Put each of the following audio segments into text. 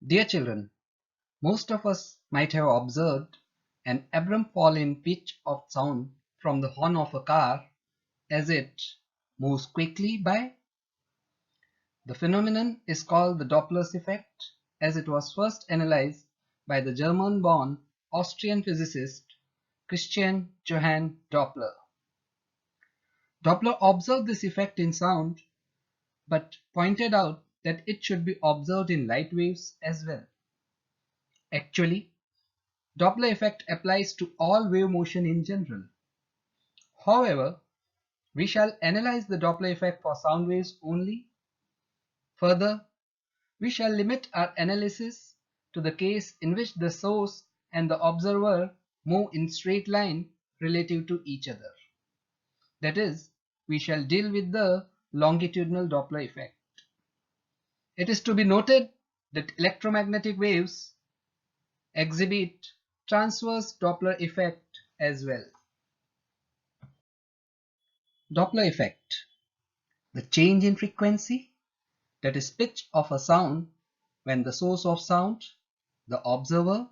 Dear children, most of us might have observed an abrupt fall in pitch of sound from the horn of a car as it moves quickly by. The phenomenon is called the Doppler effect, as it was first analyzed by the German-born Austrian physicist Christian Johann Doppler. Doppler observed this effect in sound, but pointed out that it should be observed in light waves as well. Actually, Doppler effect applies to all wave motion in general. However, we shall analyze the Doppler effect for sound waves only. Further, we shall limit our analysis to the case in which the source and the observer move in straight line relative to each other. That is, we shall deal with the longitudinal Doppler effect. It is to be noted that electromagnetic waves exhibit transverse Doppler effect as well. Doppler effect. The change in frequency, that is pitch of a sound when the source of sound, the observer,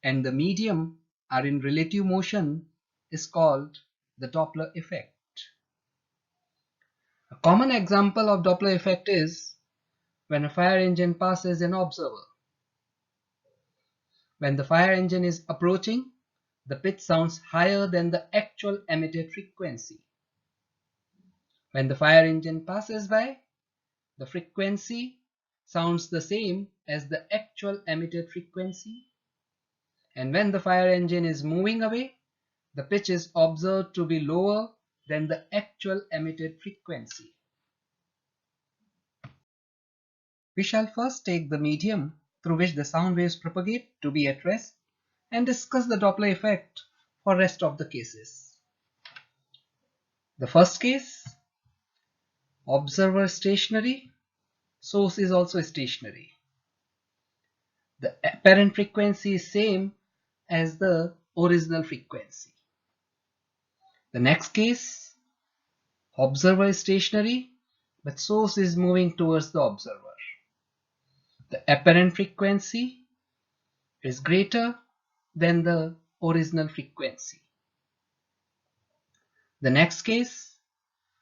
and the medium are in relative motion is called the Doppler effect. A common example of Doppler effect is when a fire engine passes an observer. When the fire engine is approaching, the pitch sounds higher than the actual emitted frequency. When the fire engine passes by, the frequency sounds the same as the actual emitted frequency. And when the fire engine is moving away, the pitch is observed to be lower than the actual emitted frequency. We shall first take the medium through which the sound waves propagate to be at rest and discuss the Doppler effect for rest of the cases. The first case, observer stationary, source is also stationary. The apparent frequency is same as the original frequency. The next case, observer is stationary, but source is moving towards the observer. The apparent frequency is greater than the original frequency. The next case,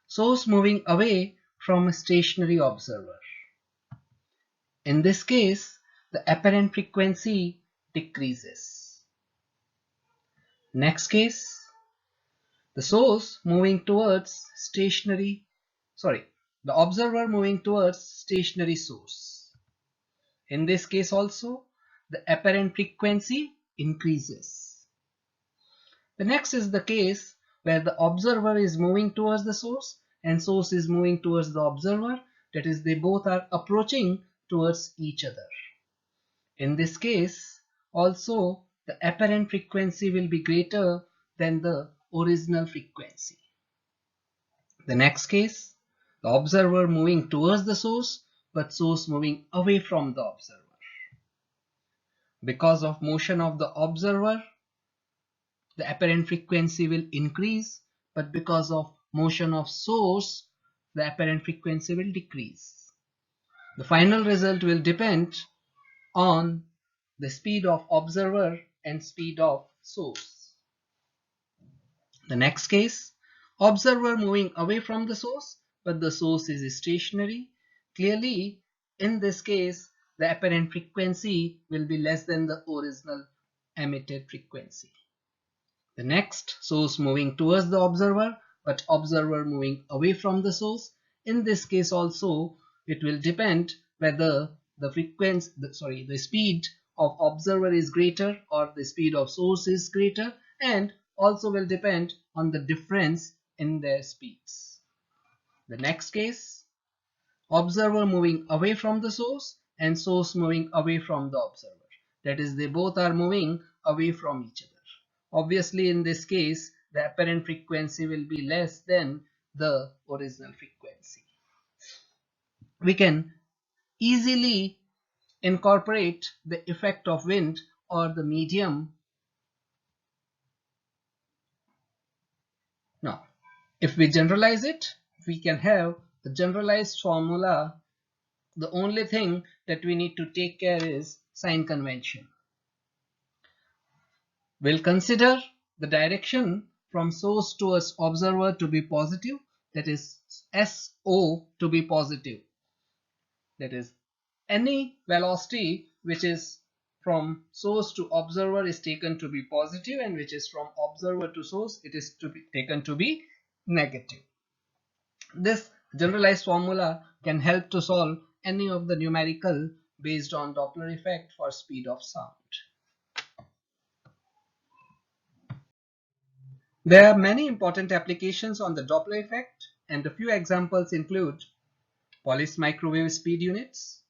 source moving away from a stationary observer. In this case, the apparent frequency decreases. Next case, the source moving towards the observer moving towards stationary source. In this case also, the apparent frequency increases. The next is the case where the observer is moving towards the source and source is moving towards the observer, that is, they both are approaching towards each other. In this case also, the apparent frequency will be greater than the original frequency. The next case, the observer moving towards the source but source moving away from the observer. Because of motion of the observer, the apparent frequency will increase, but because of motion of source, the apparent frequency will decrease. The final result will depend on the speed of observer and speed of source. The next case, observer moving away from the source, but the source is stationary. Clearly, in this case, the apparent frequency will be less than the original emitted frequency. The next, source moving towards the observer, but observer moving away from the source. In this case also, it will depend whether the speed of observer is greater or the speed of source is greater, and also will depend on the difference in their speeds. The next case, observer moving away from the source and source moving away from the observer. That is, they both are moving away from each other. Obviously, in this case, the apparent frequency will be less than the original frequency. We can easily incorporate the effect of wind or the medium. Now, if we generalize it, we can have a generalized formula The only thing that we need to take care is sign convention. We'll consider the direction from source towards observer to be positive, that is SO to be positive. That is, any velocity which is from source to observer is taken to be positive, and which is from observer to source, it is to be taken to be negative. This generalized formula can help to solve any of the numerical based on Doppler effect for speed of sound. There are many important applications on the Doppler effect, and a few examples include Police microwave speed units,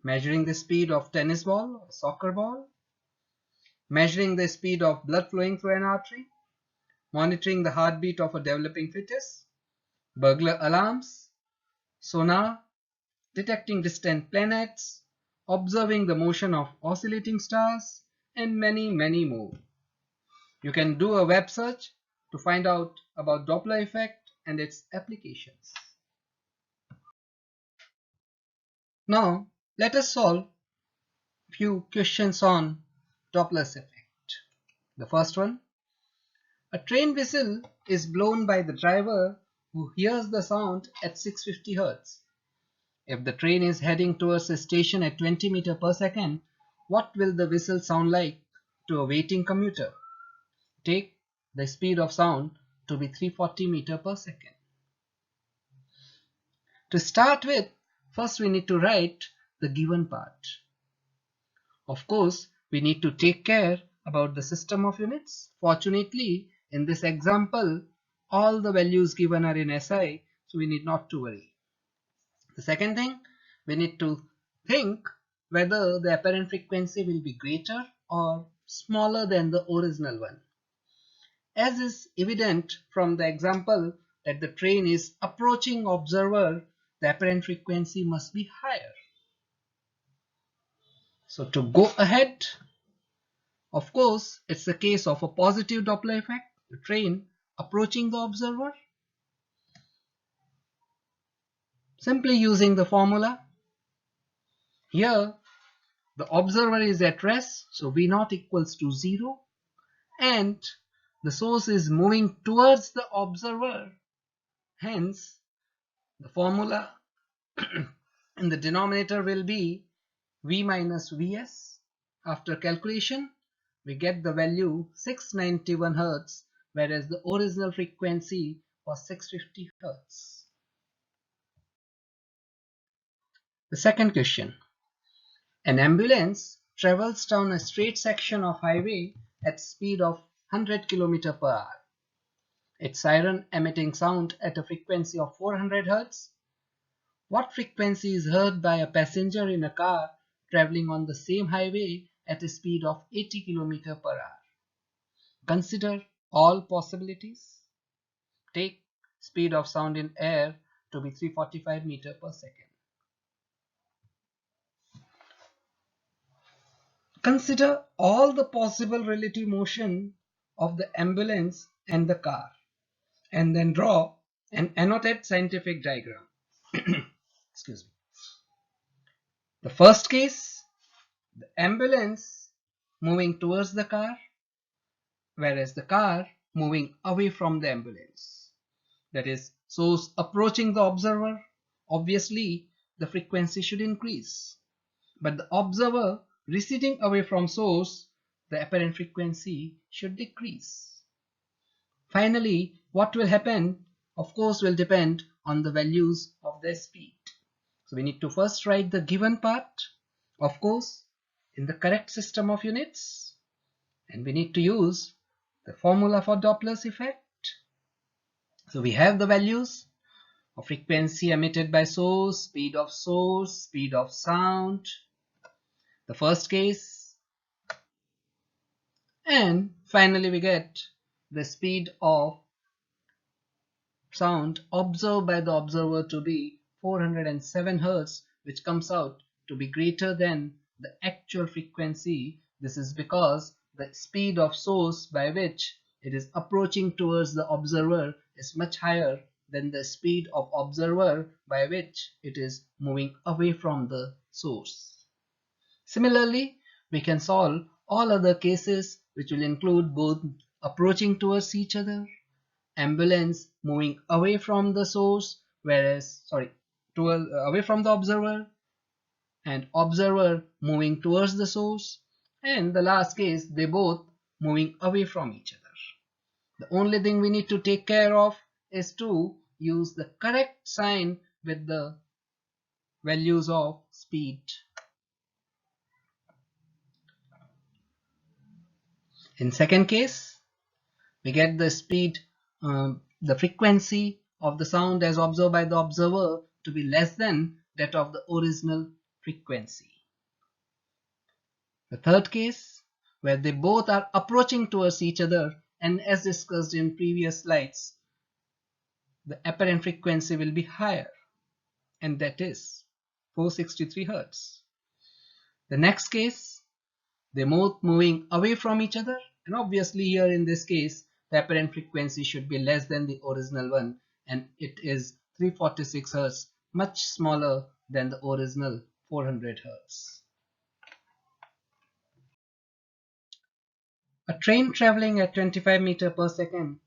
measuring the speed of tennis ball or soccer ball, measuring the speed of blood flowing through an artery, monitoring the heartbeat of a developing fetus, burglar alarms, sonar, detecting distant planets, observing the motion of oscillating stars, and many, many more. You can do a web search to find out about Doppler effect and its applications. Now, let us solve a few questions on Doppler's effect. The first one, a train whistle is blown by the driver who hears the sound at 650 Hz. If the train is heading towards a station at 20 meters per second, what will the whistle sound like to a waiting commuter? Take the speed of sound to be 340 meters per second. To start with, first we need to write the given part. Of course, we need to take care about the system of units. Fortunately, in this example, all the values given are in SI, so we need not to worry. The second thing, we need to think whether the apparent frequency will be greater or smaller than the original one. As is evident from the example that the train is approaching observer, the apparent frequency must be higher. So to go ahead, of course, it's a case of a positive Doppler effect, the train approaching the observer. Simply using the formula, here the observer is at rest, so V0 equals to 0, and the source is moving towards the observer. Hence, the formula in the denominator will be V minus Vs. After calculation, we get the value 691 Hz, whereas the original frequency was 650 Hz. The second question. An ambulance travels down a straight section of highway at speed of 100 km per hour. Its siren emitting sound at a frequency of 400 Hz. What frequency is heard by a passenger in a car traveling on the same highway at a speed of 80 km per hour? Consider all possibilities. Take speed of sound in air to be 345 meters per second. Consider all the possible relative motion of the ambulance and the car, and then draw an annotated scientific diagram. Excuse me. The first case, the ambulance moving towards the car, whereas the car moving away from the ambulance. That is, source approaching the observer. Obviously, the frequency should increase. But the observer receding away from source, the apparent frequency should decrease. Finally, what will happen, of course, will depend on the values of their speed. So we need to first write the given part, of course, in the correct system of units. And we need to use the formula for Doppler's effect. So we have the values of frequency emitted by source, speed of sound, the first case, and finally we get the speed of sound observed by the observer to be 407 Hz, which comes out to be greater than the actual frequency. This is because the speed of source by which it is approaching towards the observer is much higher than the speed of observer by which it is moving away from the source. Similarly, we can solve all other cases which will include both approaching towards each other, ambulance moving away from the source, away from the observer, and observer moving towards the source, and the last case, they both moving away from each other. The only thing we need to take care of is to use the correct sign with the values of speed. In second case, we get the speed, the frequency of the sound as observed by the observer to be less than that of the original frequency. The third case, where they both are approaching towards each other, and as discussed in previous slides, the apparent frequency will be higher, and that is 463 Hz. The next case, they're both moving away from each other, and obviously here in this case the apparent frequency should be less than the original one, and it is 346 Hz, much smaller than the original 400 Hz. A train traveling at 25 meters per second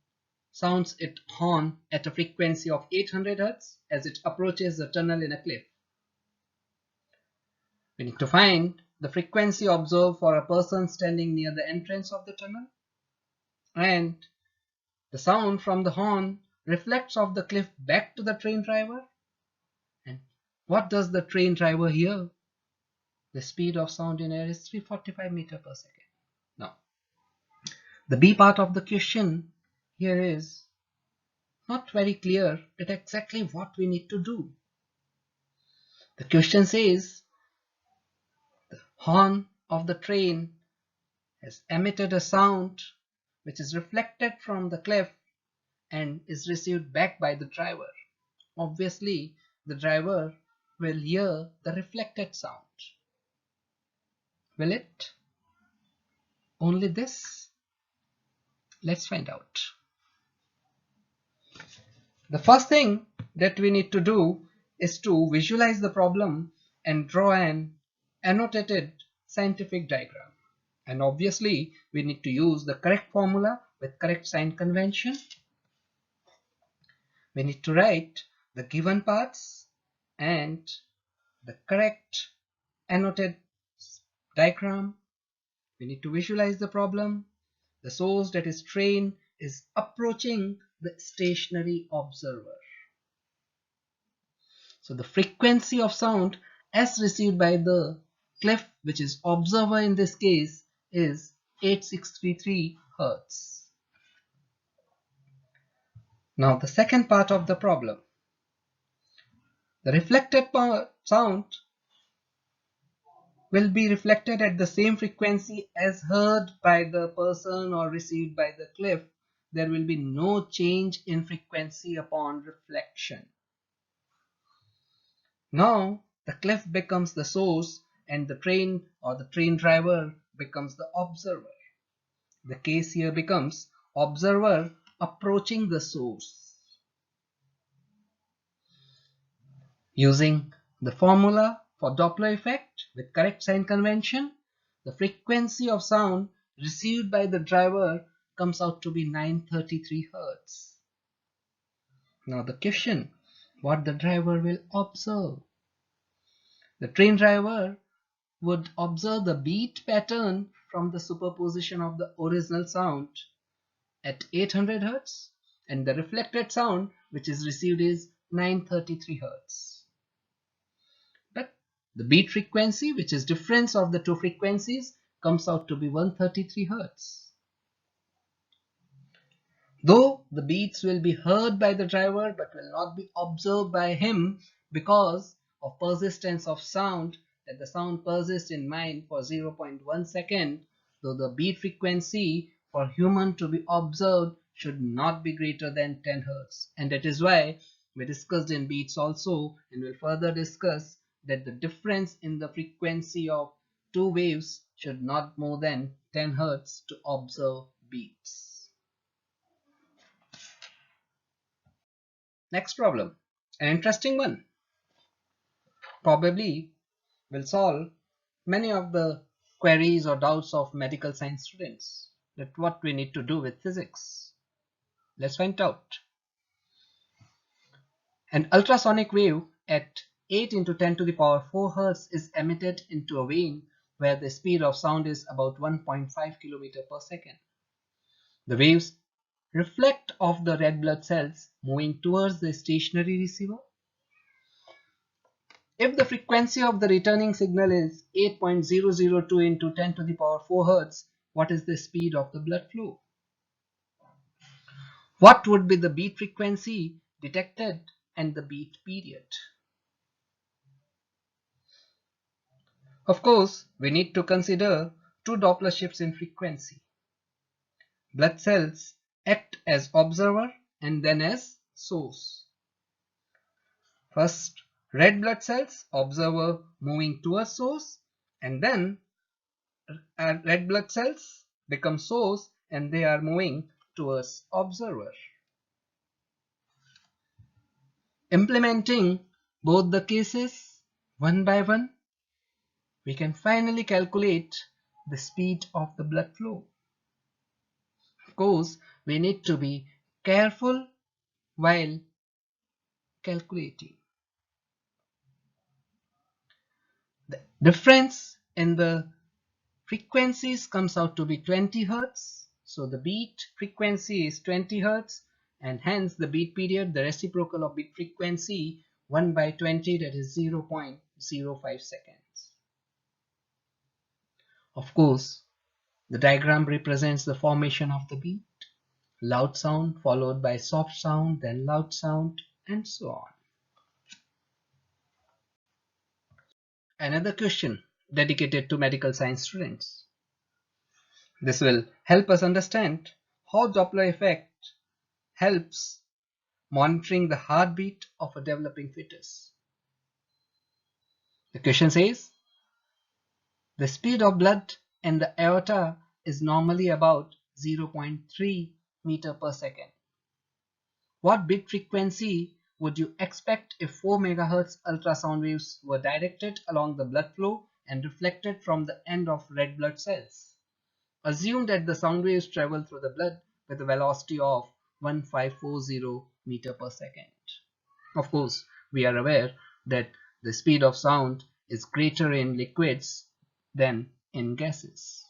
sounds its horn at a frequency of 800 Hz as it approaches the tunnel in a cliff. We need to find the frequency observed for a person standing near the entrance of the tunnel, and the sound from the horn reflects off the cliff back to the train driver. And what does the train driver hear? The speed of sound in air is 345 meters per second. Now, the B part of the question here is not very clear at exactly what we need to do. The question says the horn of the train has emitted a sound which is reflected from the cliff and is received back by the driver. Obviously, the driver will hear the reflected sound. Will it? Only this? Let's find out. The first thing that we need to do is to visualize the problem and draw an annotated scientific diagram. And obviously, we need to use the correct formula with correct sign convention. We need to write the given parts and the correct annotated diagram. We need to visualize the problem. The source, that is train, is approaching the stationary observer. So the frequency of sound as received by the cliff, which is observer in this case, is 8633 Hz. Now the second part of the problem. The reflected sound will be reflected at the same frequency as heard by the person or received by the cliff. There will be no change in frequency upon reflection. Now the cliff becomes the source and the train or the train driver becomes the observer. The case here becomes observer approaching the source. Using the formula for Doppler effect with correct sign convention, the frequency of sound received by the driver comes out to be 933 Hz. Now the question, what the driver will observe? The train driver would observe the beat pattern from the superposition of the original sound at 800 Hz, and the reflected sound which is received is 933 Hz. But the beat frequency, which is difference of the two frequencies, comes out to be 133 Hz. Though the beats will be heard by the driver but will not be observed by him because of persistence of sound, that the sound persists in mind for 0.1 second, though the beat frequency for human to be observed should not be greater than 10 Hz. And that is why we discussed in beats also, and will further discuss, that the difference in the frequency of two waves should not more than 10 Hz to observe beats. Next problem, an interesting one. Probably will solve many of the queries or doubts of medical science students that what we need to do with physics. Let's find out. An ultrasonic wave at 8 into 10 to the power 4 Hz is emitted into a vein where the speed of sound is about 1.5 km per second. The waves reflect off the red blood cells moving towards the stationary receiver. If the frequency of the returning signal is 8.002 into 10 to the power 4 Hz, what is the speed of the blood flow? What would be the beat frequency detected and the beat period? Of course, we need to consider two Doppler shifts in frequency. Blood cells act as observer and then as source. First, red blood cells, observer moving towards source, and then red blood cells become source and they are moving towards observer. Implementing both the cases one by one, we can finally calculate the speed of the blood flow. Of course, we need to be careful while calculating. The difference in the frequencies comes out to be 20 Hz. So the beat frequency is 20 Hz and hence the beat period, the reciprocal of beat frequency 1 by 20, that is 0.05 seconds. Of course, the diagram represents the formation of the beat. Loud sound followed by soft sound, then loud sound, and so on. Another question dedicated to medical science students. This will help us understand how Doppler effect helps monitoring the heartbeat of a developing fetus. The question says, the speed of blood in the aorta is normally about 0.3 meter per second. What bit frequency would you expect if 4 MHz ultrasound waves were directed along the blood flow and reflected from the end of red blood cells? Assume that the sound waves travel through the blood with a velocity of 1540 meter per second. Of course, we are aware that the speed of sound is greater in liquids than in gases.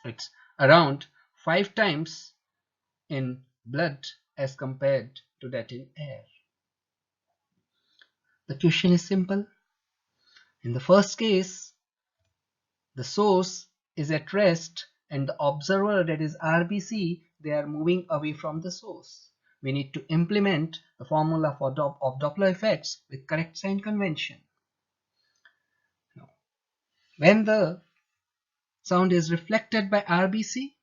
It's around 5 times in blood as compared to that in air. The question is simple. In the first case, the source is at rest and the observer, that is RBC, they are moving away from the source. We need to implement the formula of Doppler effects with correct sign convention. Now, when the sound is reflected by RBC,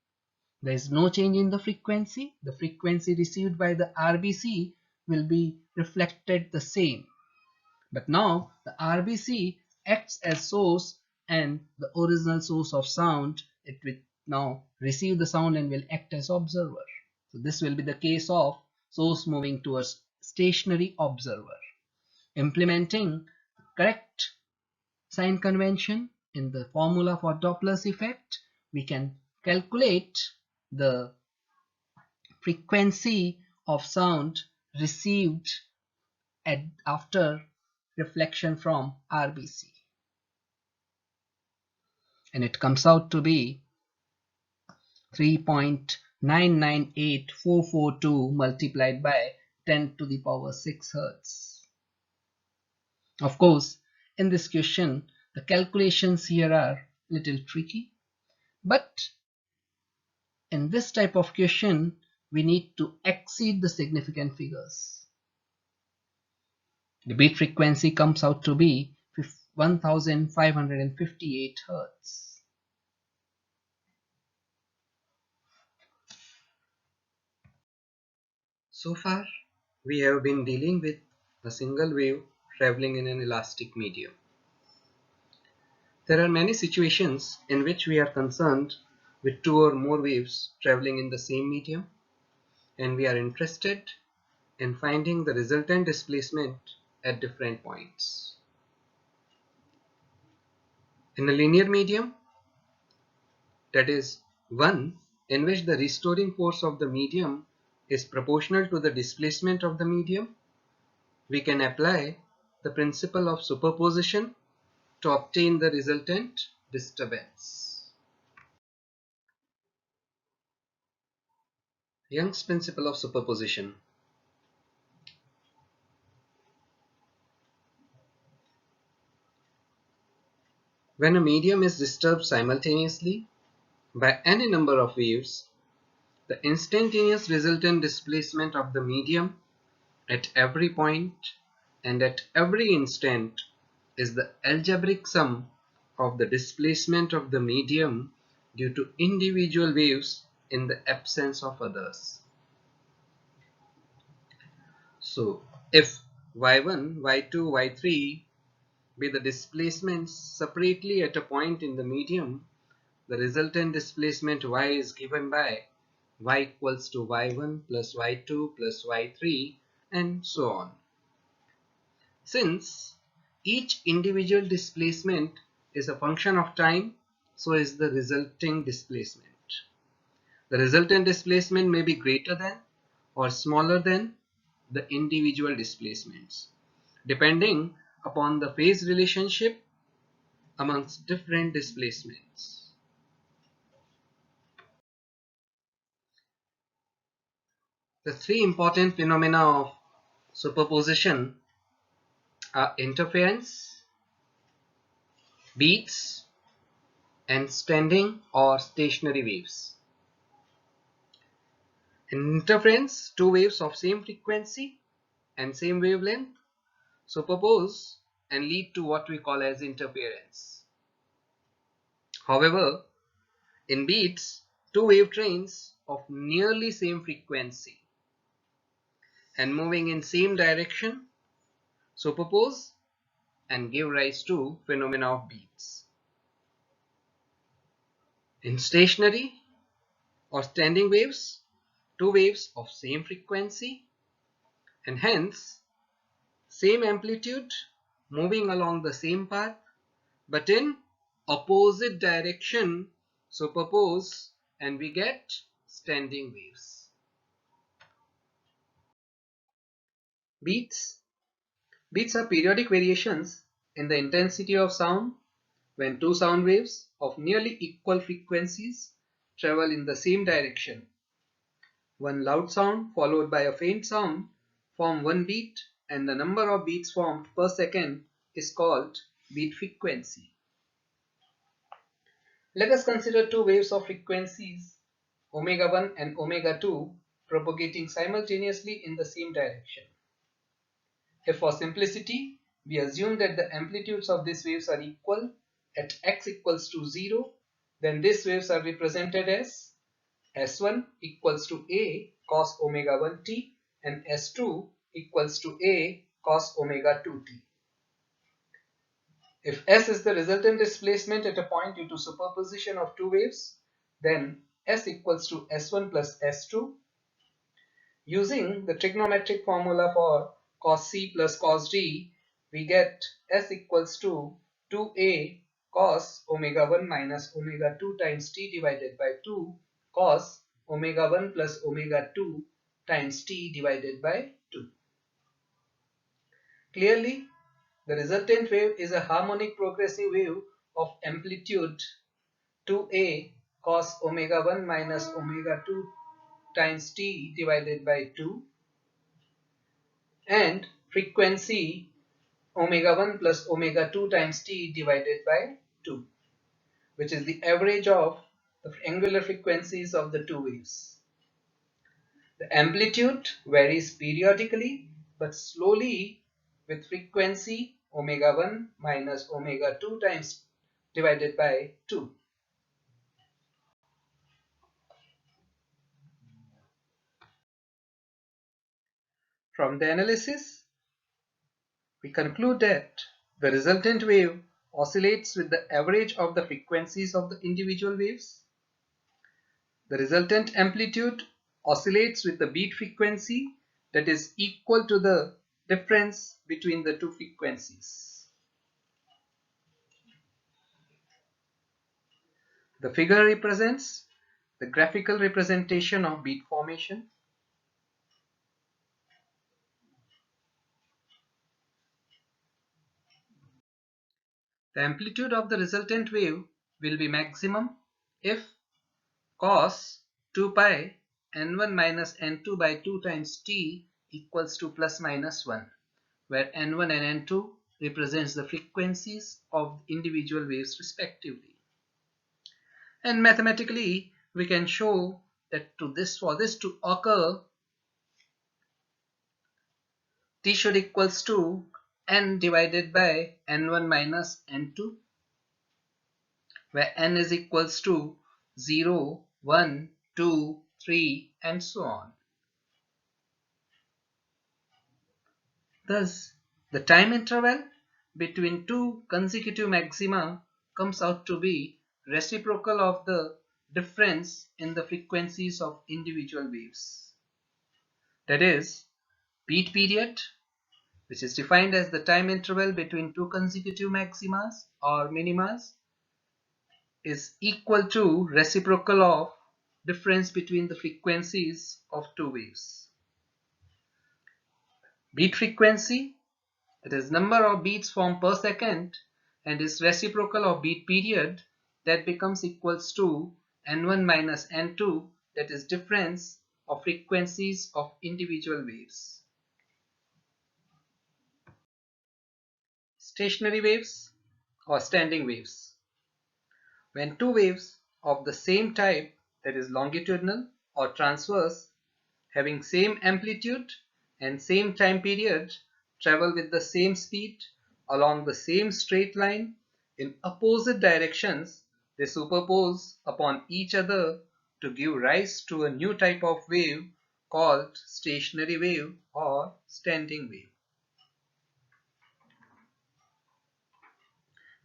there is no change in the frequency. The frequency received by the RBC will be reflected the same. But now the RBC acts as source and the original source of sound, it will now receive the sound and will act as observer. So this will be the case of source moving towards stationary observer. Implementing correct sign convention in the formula for Doppler's effect, we can calculate the frequency of sound received after reflection from RBC. And it comes out to be 3.998442 multiplied by 10 to the power 6 Hertz. Of course, in this question, the calculations here are little tricky, but in this type of question, we need to exceed the significant figures. The beat frequency comes out to be 1558 Hertz. So far, we have been dealing with a single wave traveling in an elastic medium. There are many situations in which we are concerned with two or more waves traveling in the same medium, and we are interested in finding the resultant displacement at different points. In a linear medium, that is one in which the restoring force of the medium is proportional to the displacement of the medium, we can apply the principle of superposition to obtain the resultant disturbance. Young's principle of superposition. When a medium is disturbed simultaneously by any number of waves, the instantaneous resultant displacement of the medium at every point and at every instant is the algebraic sum of the displacement of the medium due to individual waves in the absence of others. So, if y1, y2, y3 be the displacements separately at a point in the medium, the resultant displacement y is given by y equals to y1 plus y2 plus y3 and so on. Since each individual displacement is a function of time, so is the resulting displacement. The resultant displacement may be greater than or smaller than the individual displacements, depending upon the phase relationship amongst different displacements. The three important phenomena of superposition are interference, beats, and standing or stationary waves. In interference, two waves of same frequency and same wavelength superpose and lead to what we call as interference. However, in beats, two wave trains of nearly same frequency and moving in same direction superpose and give rise to phenomena of beats. In stationary or standing waves, two waves of same frequency and hence same amplitude moving along the same path but in opposite direction superpose and we get standing waves. Beats. Beats are periodic variations in the intensity of sound when two sound waves of nearly equal frequencies travel in the same direction. One loud sound followed by a faint sound form one beat and the number of beats formed per second is called beat frequency. Let us consider two waves of frequencies omega 1 and omega 2 propagating simultaneously in the same direction. If for simplicity we assume that the amplitudes of these waves are equal at x equals to 0, then these waves are represented as S1 equals to A cos omega 1t and S2 equals to A cos omega 2t. If S is the resultant displacement at a point due to superposition of two waves, then S equals to S1 plus S2. Using the trigonometric formula for cos C plus cos D, we get S equals to 2A cos omega 1 minus omega 2 times t divided by 2 cos omega 1 plus omega 2 times t divided by 2. Clearly, the resultant wave is a harmonic progressive wave of amplitude 2A cos omega 1 minus omega 2 times t divided by 2 and frequency omega 1 plus omega 2 times t divided by 2, which is the average of the angular frequencies of the two waves. The amplitude varies periodically but slowly with frequency omega 1 minus omega 2 times divided by 2. From the analysis, we conclude that the resultant wave oscillates with the average of the frequencies of the individual waves. The resultant amplitude oscillates with the beat frequency that is equal to the difference between the two frequencies. The figure represents the graphical representation of beat formation. The amplitude of the resultant wave will be maximum if cos 2 pi n1 minus n2 by 2 times t equals to plus minus 1, where n1 and n2 represents the frequencies of individual waves respectively. And mathematically, we can show that for this to occur, t should equals to n divided by n1 minus n2, where n is equals to 0, 1, 2, 3, and so on. Thus, the time interval between two consecutive maxima comes out to be reciprocal of the difference in the frequencies of individual waves. That is, beat period, which is defined as the time interval between two consecutive maximas or minimas, is equal to reciprocal of difference between the frequencies of two waves. Beat frequency, that is number of beats formed per second, and is reciprocal of beat period, that becomes equals to n1 minus n2, that is difference of frequencies of individual waves. Stationary waves or standing waves. When two waves of the same type, that is longitudinal or transverse, having same amplitude and same time period, travel with the same speed along the same straight line in opposite directions, they superpose upon each other to give rise to a new type of wave called stationary wave or standing wave.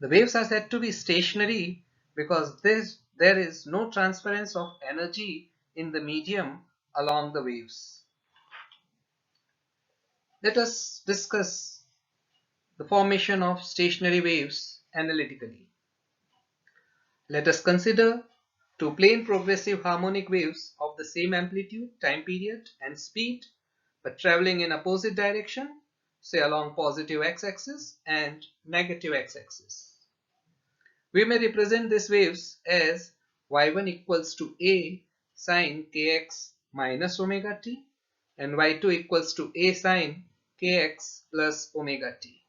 The waves are said to be stationary because there is no transference of energy in the medium along the waves. Let us discuss the formation of stationary waves analytically. Let us consider two plane progressive harmonic waves of the same amplitude, time period, and speed, but traveling in opposite direction, say along positive x-axis and negative x-axis. We may represent these waves as y1 equals to a sine kx minus omega t and y2 equals to a sine kx plus omega t.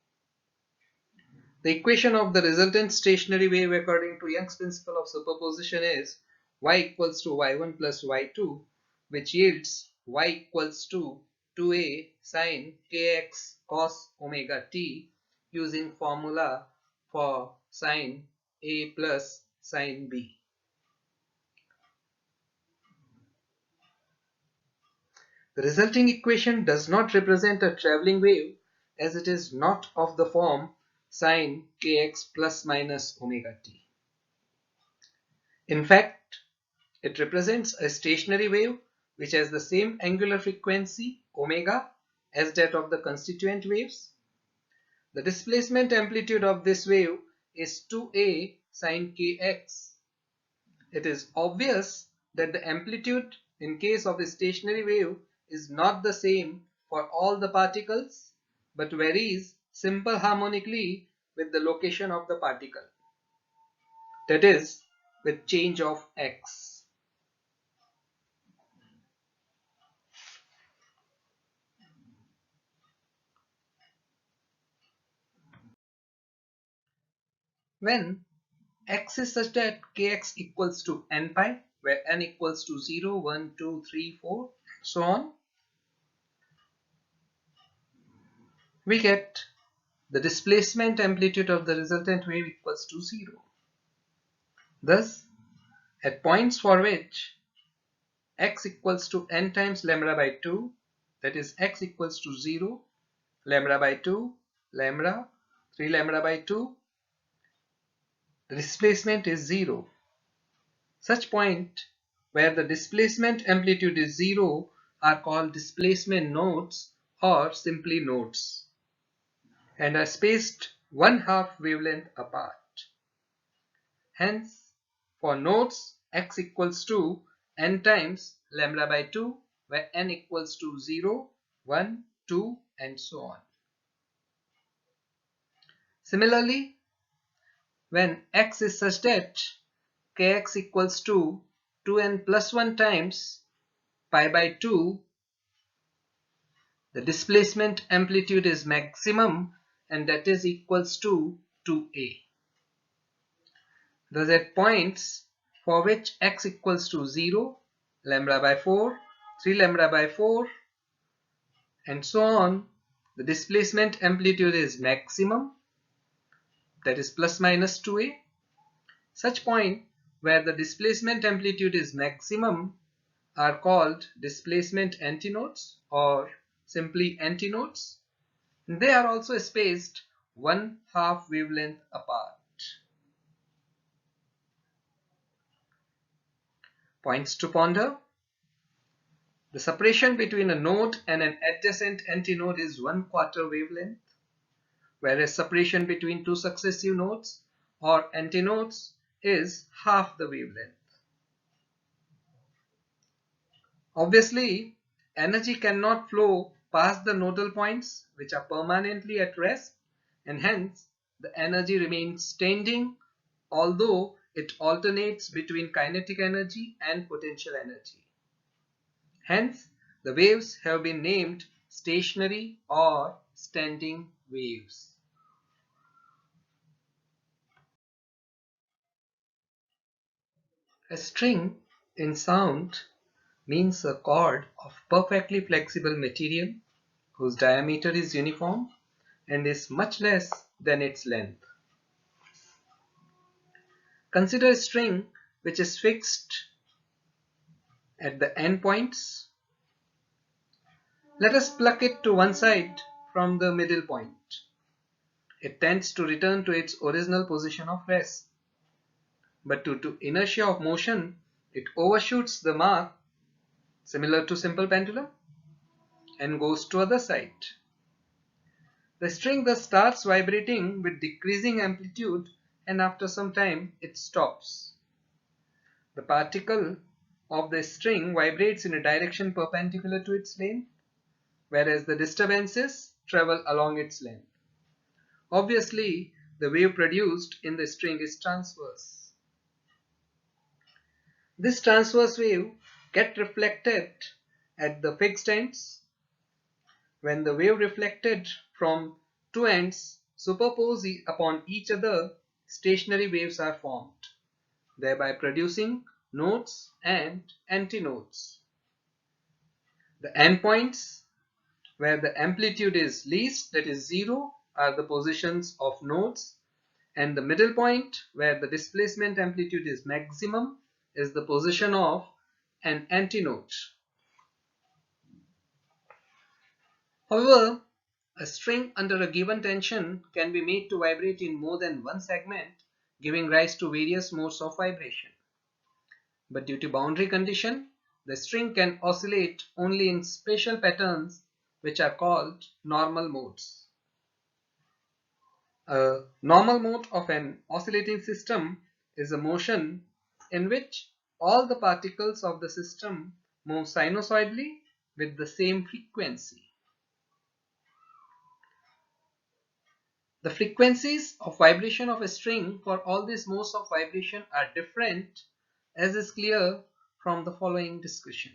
The equation of the resultant stationary wave according to Young's principle of superposition is y equals to y1 plus y2, which yields y equals to 2a sine kx cos omega t, using formula for sine a plus sine b. The resulting equation does not represent a travelling wave, as it is not of the form sine kx plus minus omega t. In fact, it represents a stationary wave which has the same angular frequency omega as that of the constituent waves. The displacement amplitude of this wave is 2a sine kx. It is obvious that the amplitude in case of a stationary wave is not the same for all the particles, but varies simple harmonically with the location of the particle, that is, with change of x. When x is such that kx equals to n pi, where n equals to 0, 1, 2, 3, 4, so on, we get the displacement amplitude of the resultant wave equals to 0. Thus, at points for which x equals to n times lambda by 2, that is x equals to 0, lambda by 2, lambda, 3 lambda by 2, the displacement is 0. Such point where the displacement amplitude is 0 are called displacement nodes or simply nodes and are spaced 1/2 wavelength apart. Hence, for nodes x equals to n times lambda by 2, where n equals to 0, 1, 2 and so on. Similarly, when x is such that kx equals to 2n plus 1 times pi by 2, the displacement amplitude is maximum and that is equals to 2a. Thus at points for which x equals to 0, lambda by 4, 3 lambda by 4 and so on, the displacement amplitude is maximum, that is plus minus 2a. Such point where the displacement amplitude is maximum are called displacement antinodes or simply antinodes. They are also spaced 1/2 wavelength apart. Points to ponder. The separation between a node and an adjacent antinode is 1/4 wavelength, whereas separation between two successive nodes or antinodes is half the wavelength. Obviously, energy cannot flow past the nodal points which are permanently at rest, and hence the energy remains standing although it alternates between kinetic energy and potential energy. Hence, the waves have been named stationary or standing waves. A string in sound means a cord of perfectly flexible material whose diameter is uniform and is much less than its length. Consider a string which is fixed at the end points. Let us pluck it to one side from the middle point. It tends to return to its original position of rest. But due to inertia of motion, it overshoots the mark, similar to simple pendulum, and goes to other side. The string thus starts vibrating with decreasing amplitude and after some time it stops. The particle of the string vibrates in a direction perpendicular to its length, whereas the disturbances travel along its length. Obviously, the wave produced in the string is transverse. This transverse wave gets reflected at the fixed ends. When the wave reflected from two ends superpose upon each other, stationary waves are formed, thereby producing nodes and antinodes. The endpoints where the amplitude is least, that is 0, are the positions of nodes, and the middle point where the displacement amplitude is maximum is the position of an antinode. However, a string under a given tension can be made to vibrate in more than one segment, giving rise to various modes of vibration. But due to boundary condition, the string can oscillate only in special patterns which are called normal modes. A normal mode of an oscillating system is a motion in which all the particles of the system move sinusoidally with the same frequency. The frequencies of vibration of a string for all these modes of vibration are different, as is clear from the following discussion.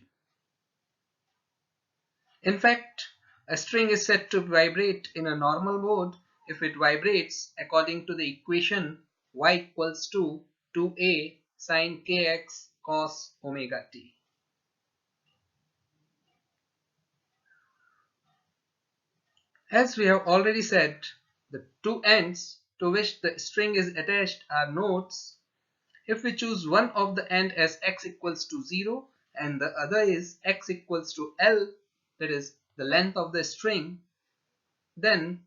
In fact, a string is said to vibrate in a normal mode if it vibrates according to the equation y equals to 2a sine kx cos omega t. As we have already said, the two ends to which the string is attached are nodes. If we choose one of the end as x equals to 0 and the other is x equals to L, that is the length of the string, then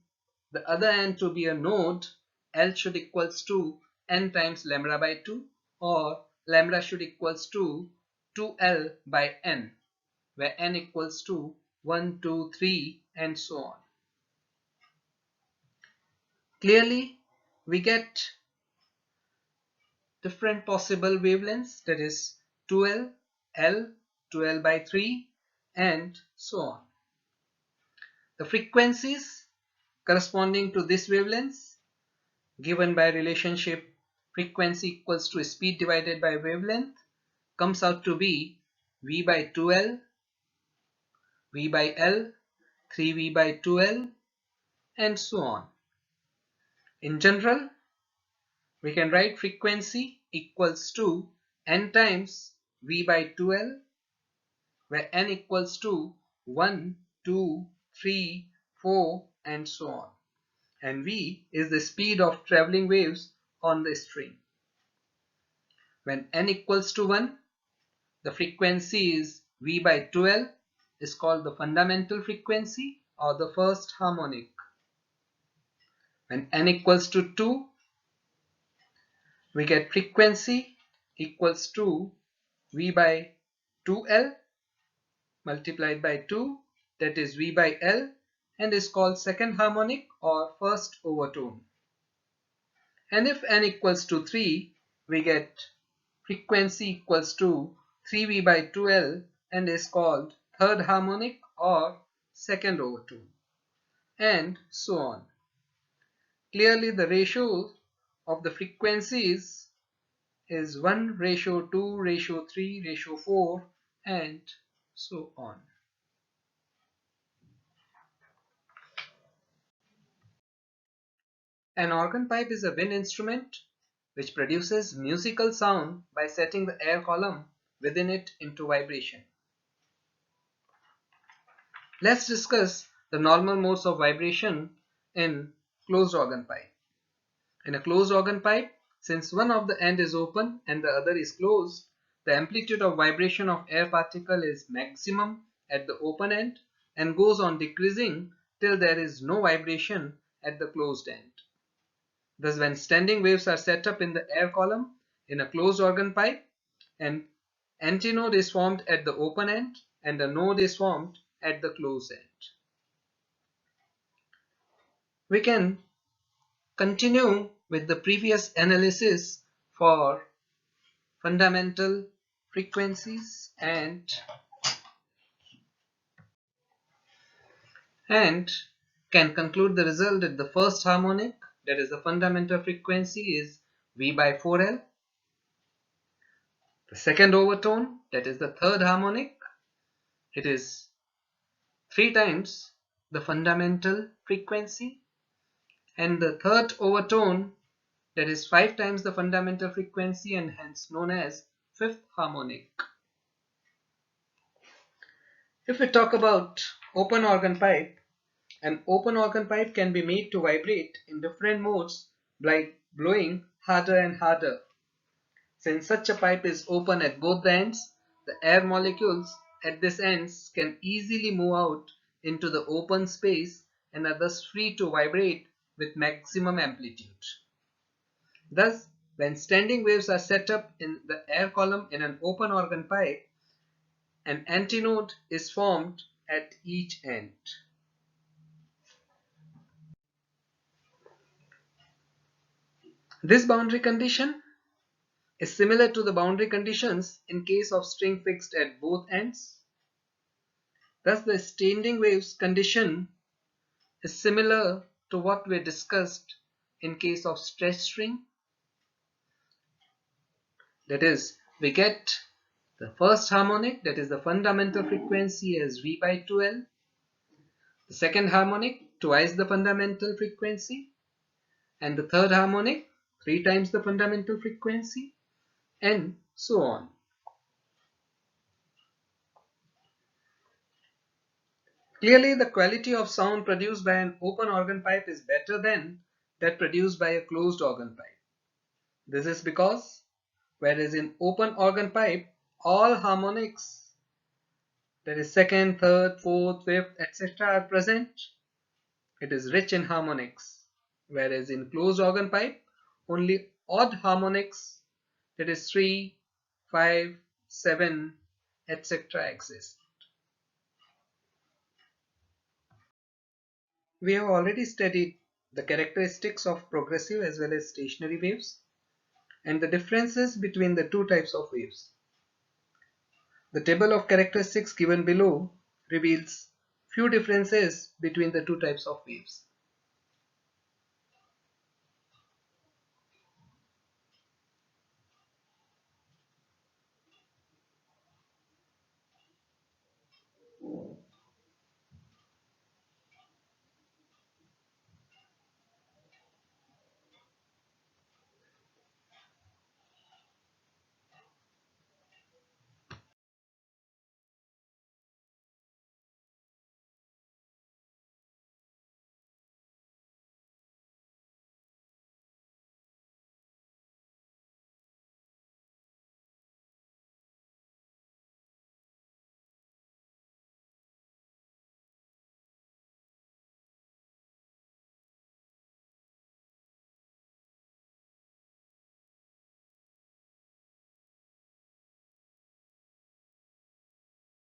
the other end to be a node, L should equals to n times lambda by 2 or lambda should equals to 2L by n. where n equals to 1, 2, 3 and so on. Clearly, we get different possible wavelengths, that is 2L, L, 2L by 3 and so on. The frequencies corresponding to this wavelengths given by relationship frequency equals to speed divided by wavelength comes out to be V by 2L, V by L, 3V by 2L and so on. In general, we can write frequency equals to n times V by 2L, where n equals to 1, 2, 3, 4 and so on. And V is the speed of traveling waves on the string. When n equals to 1, the frequency is V by 2L, is called the fundamental frequency or the first harmonic. When n equals to 2, we get frequency equals to V by 2L multiplied by 2, that is V by L, and is called second harmonic or first overtone. And if n equals to 3, we get frequency equals to 3V by 2L and is called third harmonic or second overtone, and so on. Clearly, the ratio of the frequencies is 1 ratio 2 ratio 3 ratio 4 and so on. An organ pipe is a wind instrument which produces musical sound by setting the air column within it into vibration. Let's discuss the normal modes of vibration in closed organ pipe. In a closed organ pipe, since one of the end is open and the other is closed, the amplitude of vibration of air particle is maximum at the open end and goes on decreasing till there is no vibration at the closed end. Thus, when standing waves are set up in the air column in a closed organ pipe, an antinode is formed at the open end and a node is formed at the closed end. We can continue with the previous analysis for fundamental frequencies and can conclude the result that the first harmonic, that is the fundamental frequency, is V by 4L. The second overtone, that is the third harmonic, it is 3 times the fundamental frequency, and the third overtone, that is 5 times the fundamental frequency and hence known as fifth harmonic. If we talk about open organ pipe, an open organ pipe can be made to vibrate in different modes by blowing harder and harder. Since such a pipe is open at both the ends, the air molecules at these ends can easily move out into the open space and are thus free to vibrate with maximum amplitude. Thus, when standing waves are set up in the air column in an open organ pipe, an antinode is formed at each end. This boundary condition is similar to the boundary conditions in case of string fixed at both ends. Thus, the standing waves condition is similar to what we discussed in case of stretched string. That is, we get the first harmonic, that is the fundamental frequency, as V by 2L. The second harmonic, twice the fundamental frequency. And the third harmonic, 3 times the fundamental frequency, and so on. Clearly, the quality of sound produced by an open organ pipe is better than that produced by a closed organ pipe. This is because, whereas in open organ pipe, all harmonics, that is second, third, fourth, fifth, etc. are present, it is rich in harmonics. Whereas in closed organ pipe, only odd harmonics, that is 3, 5, 7, etc. exist. We have already studied the characteristics of progressive as well as stationary waves and the differences between the two types of waves. The table of characteristics given below reveals few differences between the two types of waves.